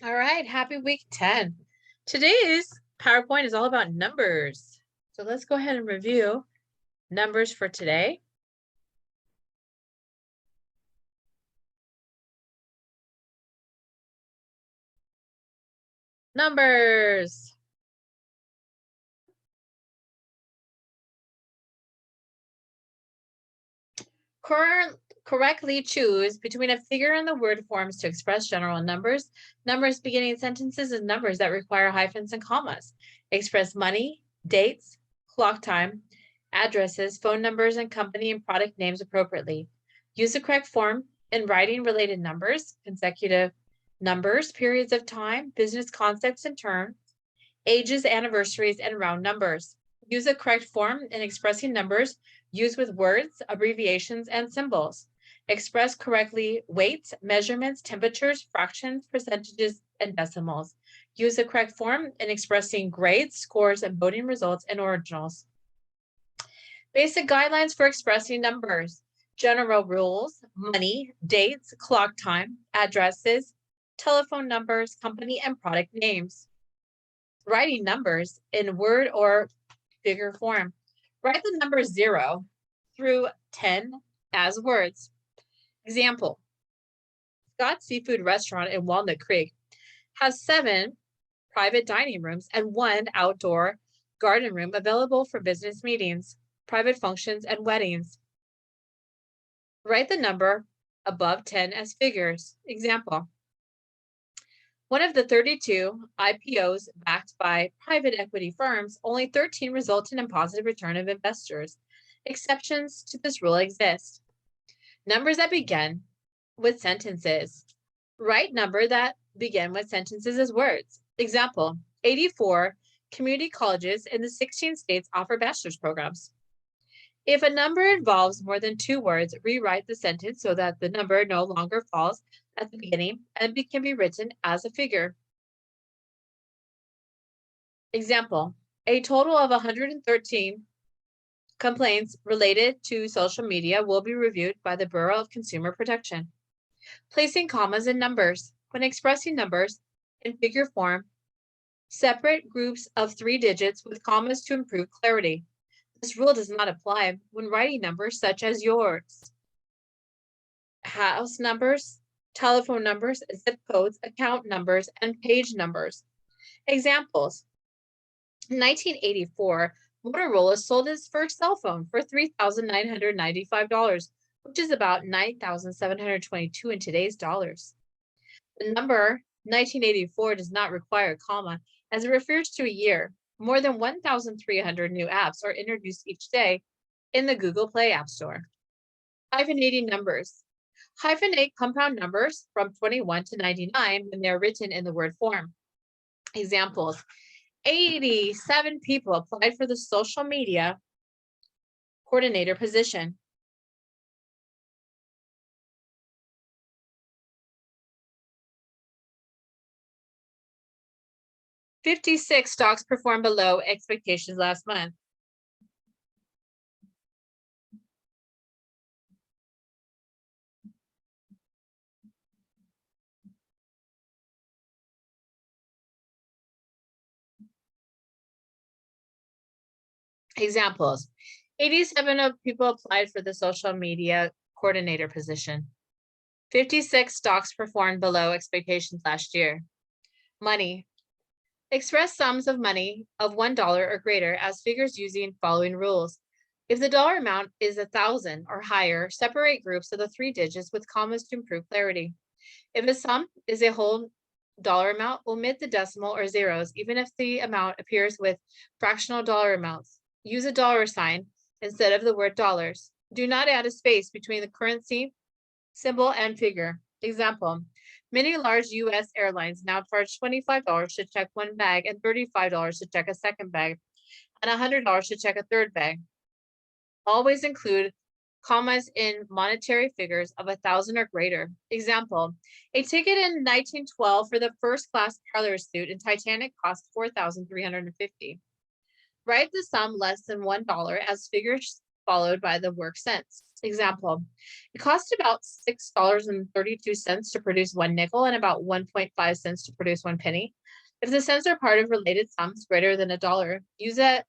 All right, happy week 10. Today's PowerPoint is all about numbers. So let's go ahead and review numbers for today. Numbers. Correctly choose between a figure and the word forms to express general numbers, numbers beginning sentences, and numbers that require hyphens and commas. Express money, dates, clock time, addresses, phone numbers, and company and product names appropriately. Use the correct form in writing related numbers, consecutive numbers, periods of time, business concepts and terms, ages, anniversaries, and round numbers. Use the correct form in expressing numbers used with words, abbreviations, and symbols. Express correctly weights, measurements, temperatures, fractions, percentages, and decimals. Use the correct form in expressing grades, scores, and voting results and ordinals. Basic guidelines for expressing numbers. General rules, money, dates, clock time, addresses, telephone numbers, company and product names. Writing numbers in word or figure form. Write the numbers 0 through 10 as words. Example, Scott's Seafood Restaurant in Walnut Creek has 7 private dining rooms and 1 outdoor garden room available for business meetings, private functions, and weddings. Write the number above 10 as figures. Example, one of the 32 IPOs backed by private equity firms, only 13 resulted in positive return of investors. Exceptions to this rule exist. Numbers that begin with sentences. Write number that begin with sentences as words. Example, 84 community colleges in the 16 states offer bachelor's programs. If a number involves more than 2 words, rewrite the sentence so that the number no longer falls at the beginning and can be written as a figure. Example, a total of 113 complaints related to social media will be reviewed by the Bureau of Consumer Protection. Placing commas in numbers. When expressing numbers in figure form, separate groups of 3 digits with commas to improve clarity. This rule does not apply when writing numbers such as yours. House numbers, telephone numbers, zip codes, account numbers, and page numbers. Examples. In 1984, Motorola sold its first cell phone for $3,995, which is about $9,722 in today's dollars. The number 1984 does not require a comma as it refers to a year. More than 1,300 new apps are introduced each day in the Google Play App Store. Hyphenating numbers. Hyphenate compound numbers from 21 to 99 when they are written in the word form. Examples, 87 people applied for the social media coordinator position. $56 stocks performed below expectations last month. Examples, 87 of people applied for the social media coordinator position. 56 stocks performed below expectations last year. Money. Express sums of money of $1 or greater as figures using following rules. If the dollar amount is 1,000 or higher, separate groups of the 3 digits with commas to improve clarity. If a sum is a whole dollar amount, omit the decimal or zeros, even if the amount appears with fractional dollar amounts. Use a dollar sign instead of the word dollars. Do not add a space between the currency, symbol, and figure. Example, many large U.S. airlines now charge $25 to check one bag and $35 to check a second bag, and $100 to check a third bag. Always include commas in monetary figures of 1,000 or greater. Example, a ticket in 1912 for the first class parlor suite in Titanic cost $4,350. Write the sum less than $1 as figures followed by the work sense. Example, it costs about $6.32 to produce one nickel and about 1.5 cents to produce one penny. If the cents are part of related sums greater than a dollar, use a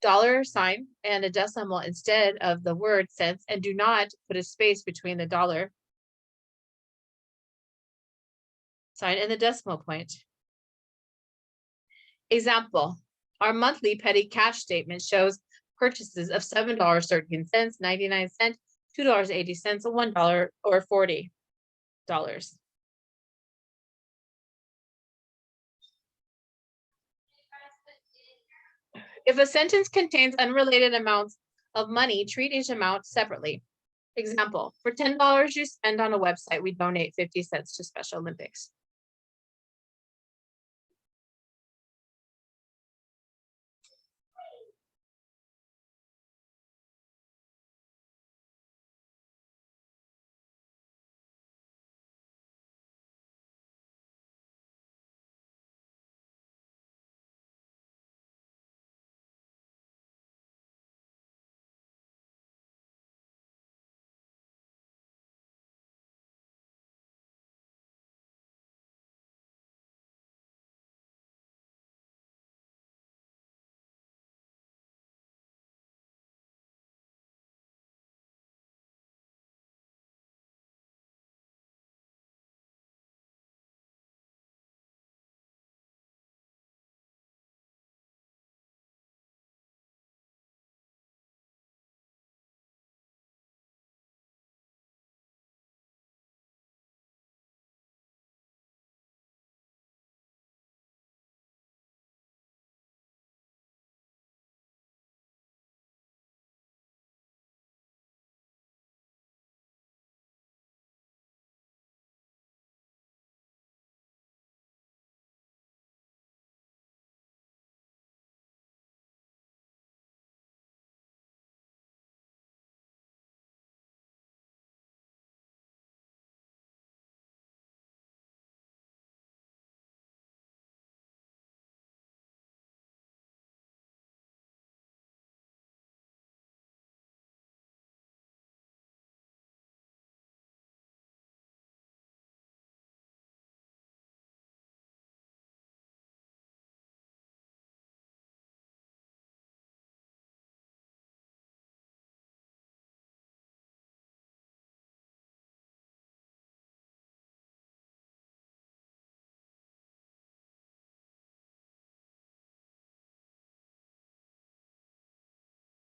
dollar sign and a decimal instead of the word cents, and do not put a space between the dollar sign and the decimal point. Example, our monthly petty cash statement shows purchases of $7.13, 99 cents, $2.80, $1, or $40. If a sentence contains unrelated amounts of money, treat each amount separately. Example, for $10 you spend on a website, we donate 50 cents to Special Olympics.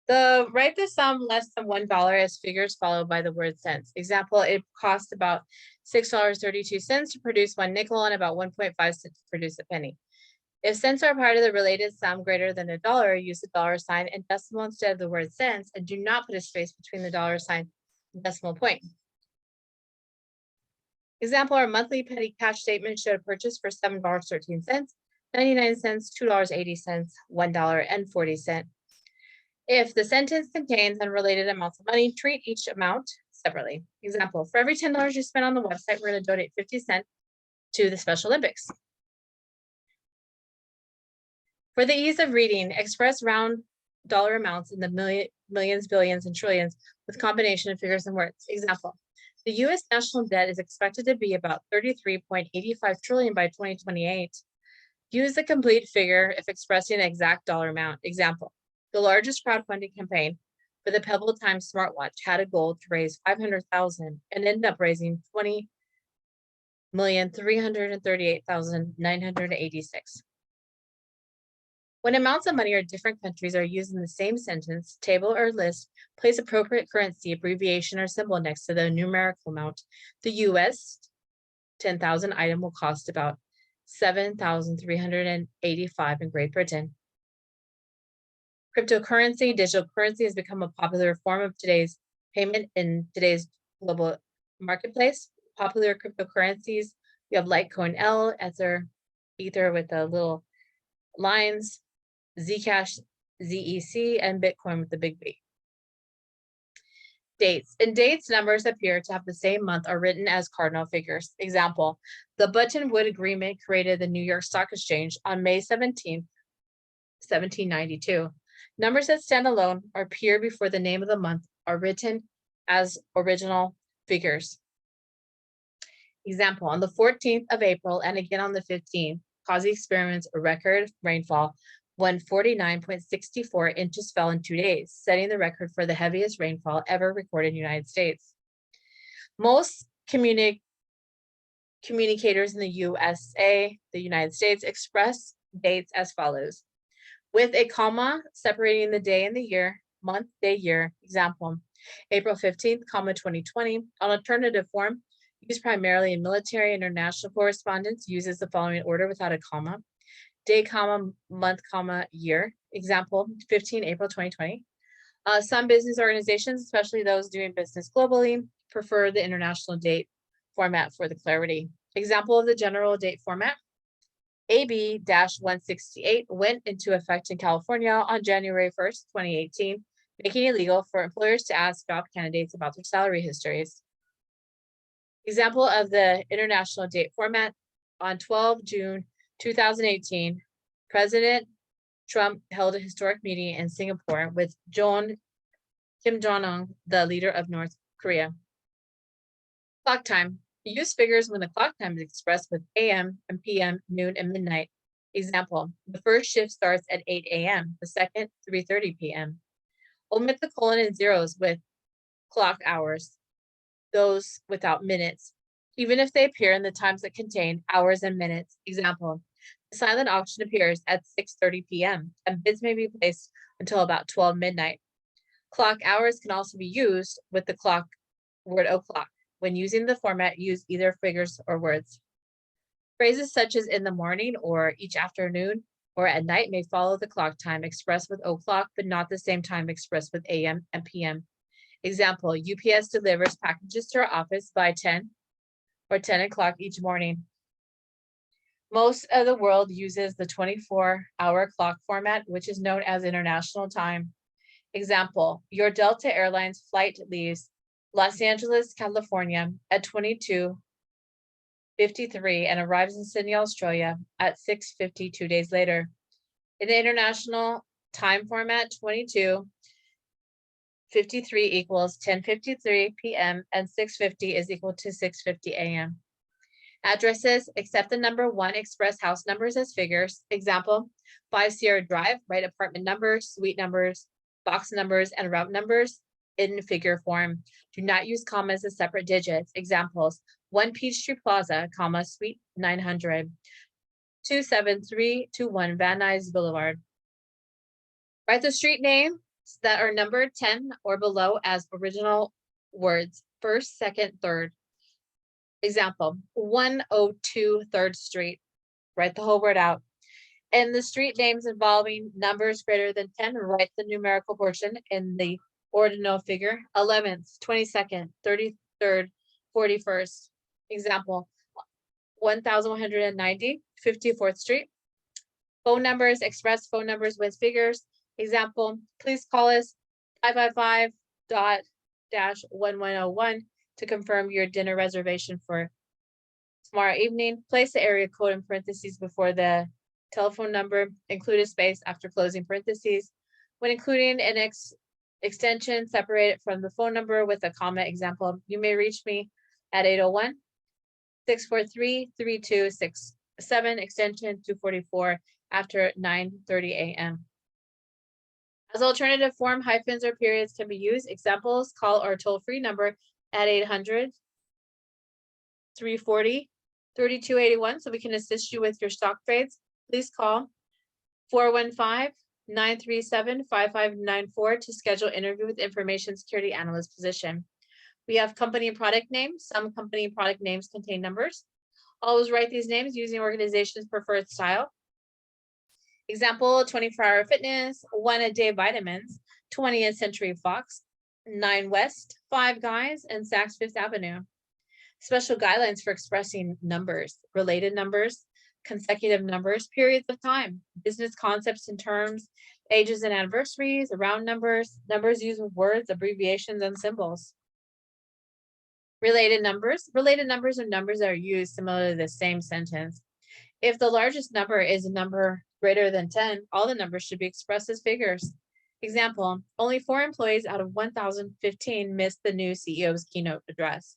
Write the sum less than $1 as figures followed by the word cents. Example, it costs about $6.32 to produce one nickel and about 1.5 cents to produce a penny. If cents are part of the related sum greater than a dollar, use the dollar sign and decimal instead of the word cents, and do not put a space between the dollar sign and decimal point. Example, our monthly petty cash statement showed a purchase for $7.13, 99 cents, $2.80, $1, and 40 cents. If the sentence contains unrelated amounts of money, treat each amount separately. Example, for every $10 you spend on the website, we're going to donate 50 cents to the Special Olympics. For the ease of reading, express round dollar amounts in the millions, billions, and trillions with combination of figures and words. Example, the U.S. national debt is expected to be about 33.85 trillion by 2028. Use the complete figure if expressing an exact dollar amount. Example, the largest crowdfunding campaign for the Pebble Time smartwatch had a goal to raise 500,000 and ended up raising 20,338,986. When amounts of money or different countries are used in the same sentence, table, or list, place appropriate currency, abbreviation, or symbol next to the numerical amount. The US 10,000 item will cost about $7,385 in Great Britain. Cryptocurrency, digital currency has become a popular form of today's payment in today's global marketplace. Popular cryptocurrencies, we have Litecoin L, Ether with the little lines, Zcash, ZEC, and Bitcoin with the big B. Dates. In dates, numbers appear to have the same month are written as cardinal figures. Example, the Bretton Woods Agreement created the New York Stock Exchange on May 17, 1792. Numbers that stand alone or appear before the name of the month are written as original figures. Example, on the 14th of April and again on the 15th, Causey experiments a record rainfall when 49.64 inches fell in 2 days, setting the record for the heaviest rainfall ever recorded in the United States. Most communicators in the USA, the United States, express dates as follows, with a comma separating the day and the year, month, day, year. Example, April 15th, 2020. An alternative form used primarily in military and international correspondence uses the following order without a comma. Day, comma, month, comma, year. Example, 15 April 2020. Some business organizations, especially those doing business globally, prefer the international date format for the clarity. Example of the general date format. AB-168 went into effect in California on January 1st, 2018, making it illegal for employers to ask job candidates about their salary histories. Example of the international date format. On 12 June 2018, President Trump held a historic meeting in Singapore with Kim Jong-un, the leader of North Korea. Clock time. Use figures when the clock time is expressed with AM and PM, noon, and midnight. Example, the first shift starts at 8 a.m., the second, 3:30 p.m. Omit the colon and zeros with clock hours, those without minutes, even if they appear in the times that contain hours and minutes. Example, the silent auction appears at 6:30 p.m. and bids may be placed until about 12 midnight. Clock hours can also be used with the clock word o'clock. When using the format, use either figures or words. Phrases such as in the morning or each afternoon or at night may follow the clock time expressed with o'clock, but not the same time expressed with AM and PM. Example, UPS delivers packages to our office by 10 or 10 o'clock each morning. Most of the world uses the 24-hour clock format, which is known as international time. Example, your Delta Airlines flight leaves Los Angeles, California at 22:53 and arrives in Sydney, Australia at 6:50 2 days later. In the international time format, 22:53 equals 10:53 p.m. and 6:50 is equal to 6:50 a.m. Addresses, except the number 1, express house numbers as figures. Example, 5 Sierra Drive, write apartment numbers, suite numbers, box numbers, and route numbers in figure form. Do not use commas as separate digits. Examples, 1 Peachtree Plaza, comma, suite 900, 27321 Van Nuys Boulevard. Write the street names that are numbered 10 or below as original words, first, second, third. Example, 102 3rd Street. Write the whole word out. And the street names involving numbers greater than 10, write the numerical portion in the ordinal figure, 11th, 22nd, 33rd, 41st. Example, 1190, 54th Street. Phone numbers, express phone numbers with figures. Example, please call us 555.-1101 to confirm your dinner reservation for tomorrow evening. Place the area code in parentheses before the telephone number. Include a space after closing parentheses. When including an extension, separate it from the phone number with a comma. Example, you may reach me at 801-643-3267, extension 244 after 9:30 a.m. As alternative form, hyphens or periods can be used. Examples, call our toll-free number at 800-340-3281 so we can assist you with your stock trades. Please call 415-937-5594 to schedule interview with information security analyst position. We have company and product names. Some company and product names contain numbers. Always write these names using organization's preferred style. Example, 24-Hour Fitness, 1 A Day Vitamins, 20th Century Fox, 9 West, 5 Guys, and Saks Fifth Avenue. Special guidelines for expressing numbers, related numbers, consecutive numbers, periods of time, business concepts and terms, ages and anniversaries, round numbers, numbers used with words, abbreviations, and symbols. Related numbers are numbers that are used similar to the same sentence. If the largest number is a number greater than 10, all the numbers should be expressed as figures. Example, only 4 employees out of 1,015 missed the new CEO's keynote address.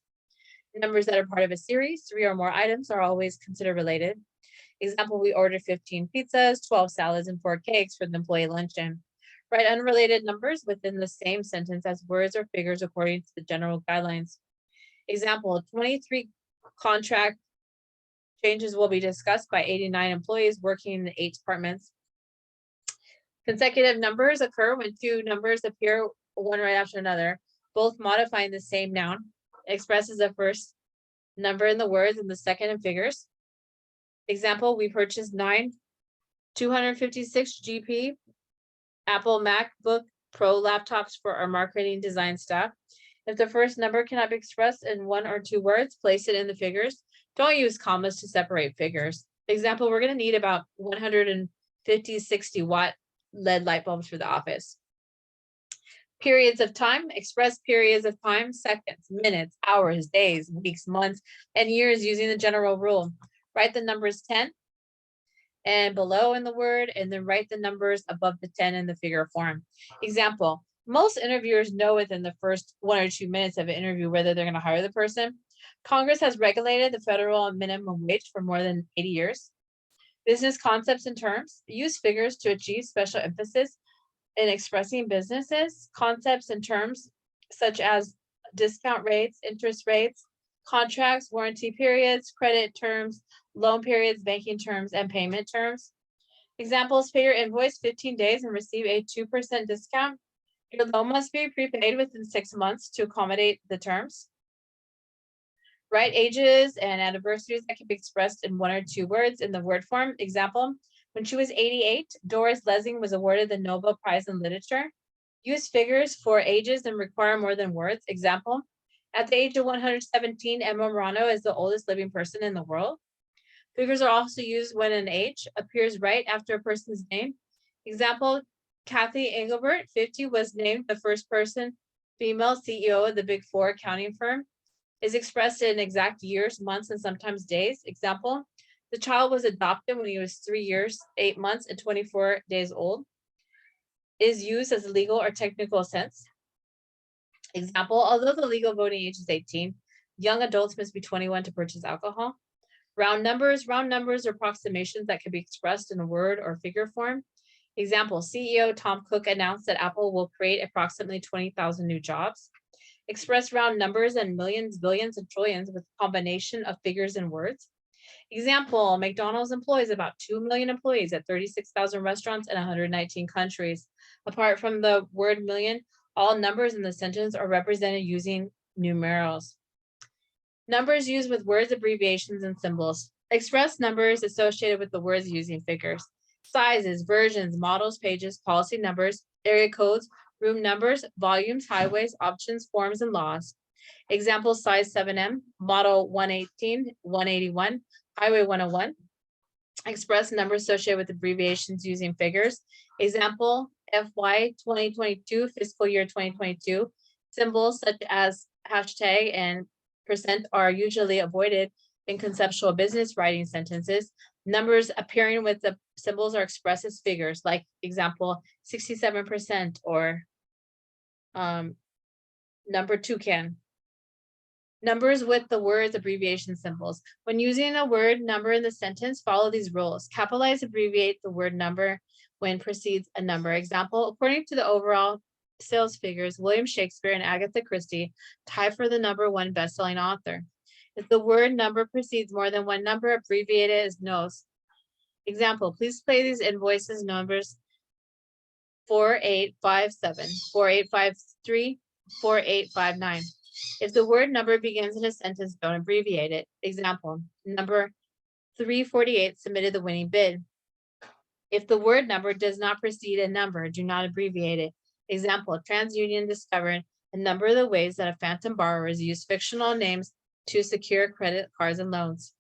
Numbers that are part of a series, 3 or more items are always considered related. Example, we ordered 15 pizzas, 12 salads, and 4 cakes for the employee luncheon. Write unrelated numbers within the same sentence as words or figures according to the general guidelines. Example, 23 contract changes will be discussed by 89 employees working in the 8 departments. Consecutive numbers occur when 2 numbers appear one right after another, both modifying the same noun. Expresses the first number in the words and the second in figures. Example, we purchased 9 256 GP Apple MacBook Pro laptops for our marketing design staff. If the first number cannot be expressed in 1 or 2 words, place it in the figures. Don't use commas to separate figures. Example, we're going to need about 150, 60 watt LED light bulbs for the office. Periods of time, express periods of time, seconds, minutes, hours, days, weeks, months, and years using the general rule. Write the numbers 10 and below in the word, and then write the numbers above the 10 in the figure form. Example, most interviewers know within the first 1 or 2 minutes of an interview whether they're going to hire the person. Congress has regulated the federal minimum wage for more than 80 years. Business concepts and terms, use figures to achieve special emphasis in expressing businesses, concepts and terms such as discount rates, interest rates, contracts, warranty periods, credit terms, loan periods, banking terms, and payment terms. Examples, pay your invoice 15 days and receive a 2% discount. Your loan must be prepaid within 6 months to accommodate the terms. Write ages and anniversaries that can be expressed in 1 or 2 words in the word form. Example, when she was 88, Doris Lessing was awarded the Nobel Prize in Literature. Use figures for ages and require more than words. Example, at the age of 117, Emma Morano is the oldest living person in the world. Figures are also used when an age appears right after a person's name. Example, Kathy Engelbert, 50, was named the first person female CEO of the Big Four accounting firm. Is expressed in exact years, months, and sometimes days. Example, the child was adopted when he was 3 years, 8 months, and 24 days old. Is used as a legal or technical sense. Example, although the legal voting age is 18, young adults must be 21 to purchase alcohol. Round numbers are approximations that can be expressed in a word or figure form. Example, CEO Tom Cook announced that Apple will create approximately 20,000 new jobs. Express round numbers and millions, billions, and trillions with a combination of figures and words. Example, McDonald's employs about 2 million employees at 36,000 restaurants in 119 countries. Apart from the word million, all numbers in the sentence are represented using numerals. Numbers used with words, abbreviations, and symbols. Express numbers associated with the words using figures. Sizes, versions, models, pages, policy numbers, area codes, room numbers, volumes, highways, options, forms, and laws. Example, size 7M, model 118, 181, highway 101. Express numbers associated with abbreviations using figures. Example, FY 2022, fiscal year 2022. Symbols such as hashtag and percent are usually avoided in conceptual business writing sentences. Numbers appearing with the symbols are expressed as figures, like example, 67% or number toucan. Numbers with the words, abbreviation symbols. When using a word number in the sentence, follow these rules. Capitalize, abbreviate the word number when precedes a number. Example, according to the overall sales figures, William Shakespeare and Agatha Christie tie for the #1 best-selling author. If the word number precedes more than one number, abbreviate it as NOS. Example, please play these invoices numbers 4857, 4853, 4859. If the word number begins in a sentence, don't abbreviate it. Example, number 348 submitted the winning bid. If the word number does not precede a number, do not abbreviate it. Example, TransUnion discovered a number of the ways that a phantom borrowers use fictional names to secure credit cards and loans.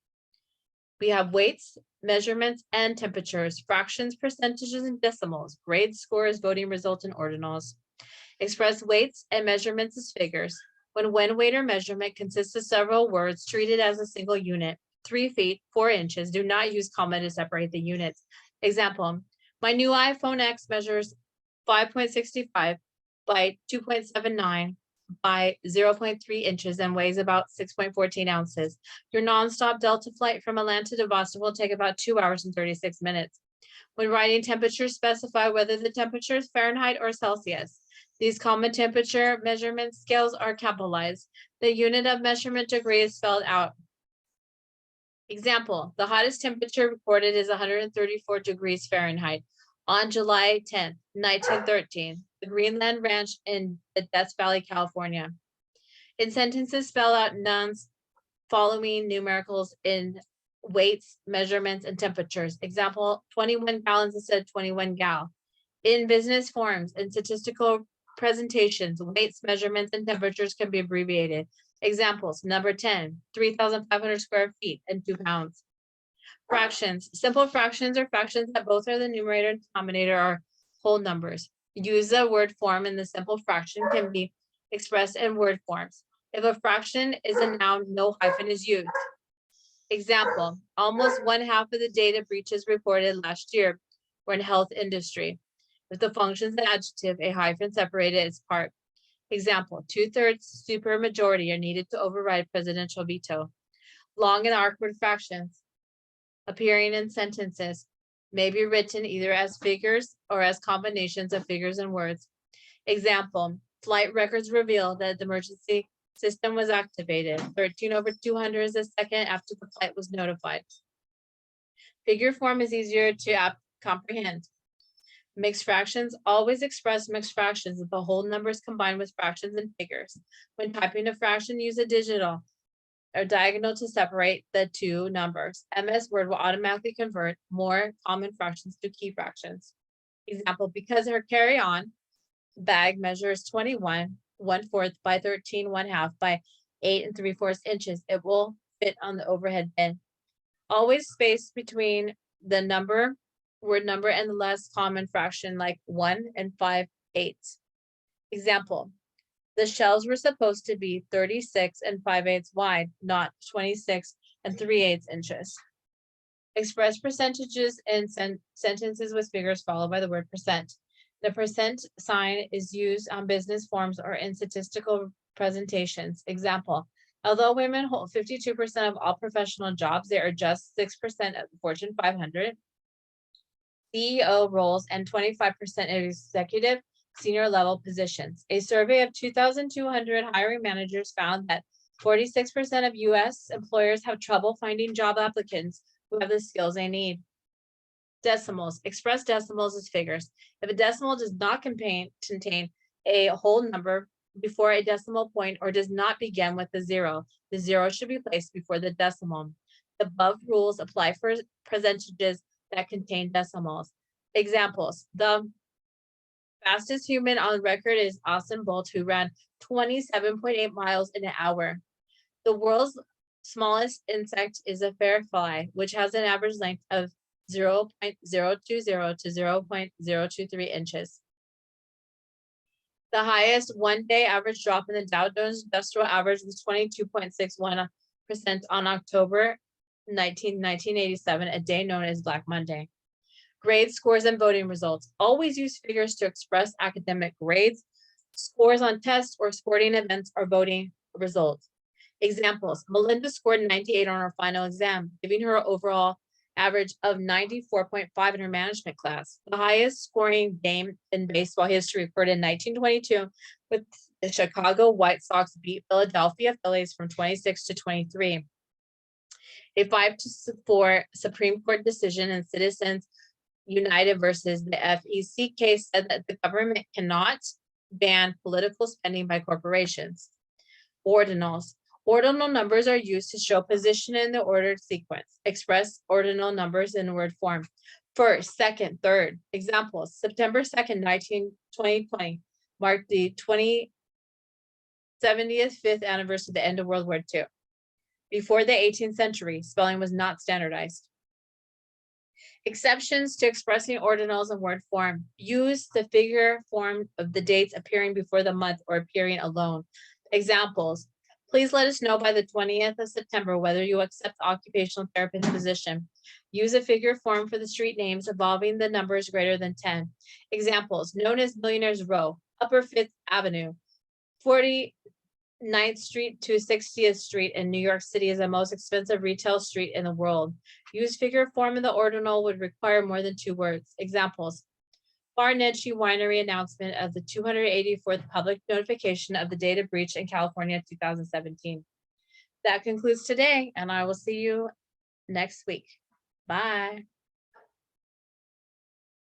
We have weights, measurements, and temperatures, fractions, percentages, and decimals, grades, scores, voting results, and ordinals. Express weights and measurements as figures. When one weight or measurement consists of several words treated as a single unit, 3 feet, 4 inches, do not use comma to separate the units. Example, my new iPhone X measures 5.65 by 2.79 by 0.3 inches and weighs about 6.14 ounces. Your nonstop Delta flight from Atlanta to Boston will take about 2 hours and 36 minutes. When writing temperatures, specify whether the temperature is Fahrenheit or Celsius. These common temperature measurement scales are capitalized. The unit of measurement degree is spelled out. Example, the hottest temperature recorded is 134 degrees Fahrenheit on July 10th, 1913, the Greenland Ranch in the Death Valley, California. In sentences, spell out nouns following numericals in weights, measurements, and temperatures. Example, 21 gallons instead of 21 gal. In business forms and statistical presentations, weights, measurements, and temperatures can be abbreviated. Examples, number 10, 3,500 square feet and 2 pounds. Fractions, simple fractions or fractions that both are the numerator and denominator are whole numbers. Use the word form in the simple fraction can be expressed in word forms. If a fraction is a noun, no hyphen is used. Example, almost 1/2 of the data breaches reported last year were in health industry. If the function is an adjective, a hyphen separated its part. Example, 2/3 supermajority are needed to override presidential veto. Long and awkward fractions appearing in sentences may be written either as figures or as combinations of figures and words. Example, flight records reveal that the emergency system was activated. 13/200 is the second after the flight was notified. Figure form is easier to comprehend. Mixed fractions always express mixed fractions if the whole numbers combined with fractions and figures. When typing a fraction, use a digital or diagonal to separate the two numbers. MS Word will automatically convert more common fractions to key fractions. Example, because her carry-on bag measures 21 1/4 by 13 1/2 by 8 3/4 inches, it will fit on the overhead bin. Always space between the word number and the less common fraction like 1 and 5/8. Example, the shelves were supposed to be 36 5/8 wide, not 26 3/8 inches. Express percentages in sentences with figures followed by the word percent. The percent sign is used on business forms or in statistical presentations. Example, although women hold 52% of all professional jobs, they are just 6% of the Fortune 500 CEO roles and 25% of executive senior level positions. A survey of 2,200 hiring managers found that 46% of US employers have trouble finding job applicants who have the skills they need. Decimals, express decimals as figures. If a decimal does not contain a whole number before a decimal point or does not begin with a 0, the 0 should be placed before the decimal. The above rules apply for percentages that contain decimals. Examples, the fastest human on record is Usain Bolt, who ran 27.8 miles in an hour. The world's smallest insect is a firefly, which has an average length of 0.020 to 0.023 inches. The highest one-day average drop in the Dow Jones Industrial Average was 22.61% on October 19, 1987, a day known as Black Monday. Grades, scores, and voting results. Always use figures to express academic grades. Scores on tests or sporting events are voting results. Examples, Melinda scored 98 on her final exam, giving her an overall average of 94.5 in her management class. The highest scoring game in baseball history occurred in 1922 with the Chicago White Sox beat Philadelphia Phillies from 26 to 23. A 5-4 Supreme Court decision in Citizens United versus the FEC case said that the government cannot ban political spending by corporations. Ordinals. Ordinal numbers are used to show position in the ordered sequence. Express ordinal numbers in word form. First, second, third. Examples, September 2nd, 2020 marked the 75th anniversary of the end of World War II. Before the 18th century, spelling was not standardized. Exceptions to expressing ordinals in word form. Use the figure form of the dates appearing before the month or appearing alone. Examples, Please let us know by the 20th of September whether you accept the occupational therapist position. Use a figure form for the street names involving the numbers greater than 10. Examples, known as Millionaires Row, Upper Fifth Avenue, 49th Street to 60th Street in New York City is the most expensive retail street in the world. Use figure form in the ordinal would require more than 2 words. Examples, Bar Nedshi Winery announcement of the 284th public notification of the data breach in California 2017. That concludes today, and I will see you next week. Bye.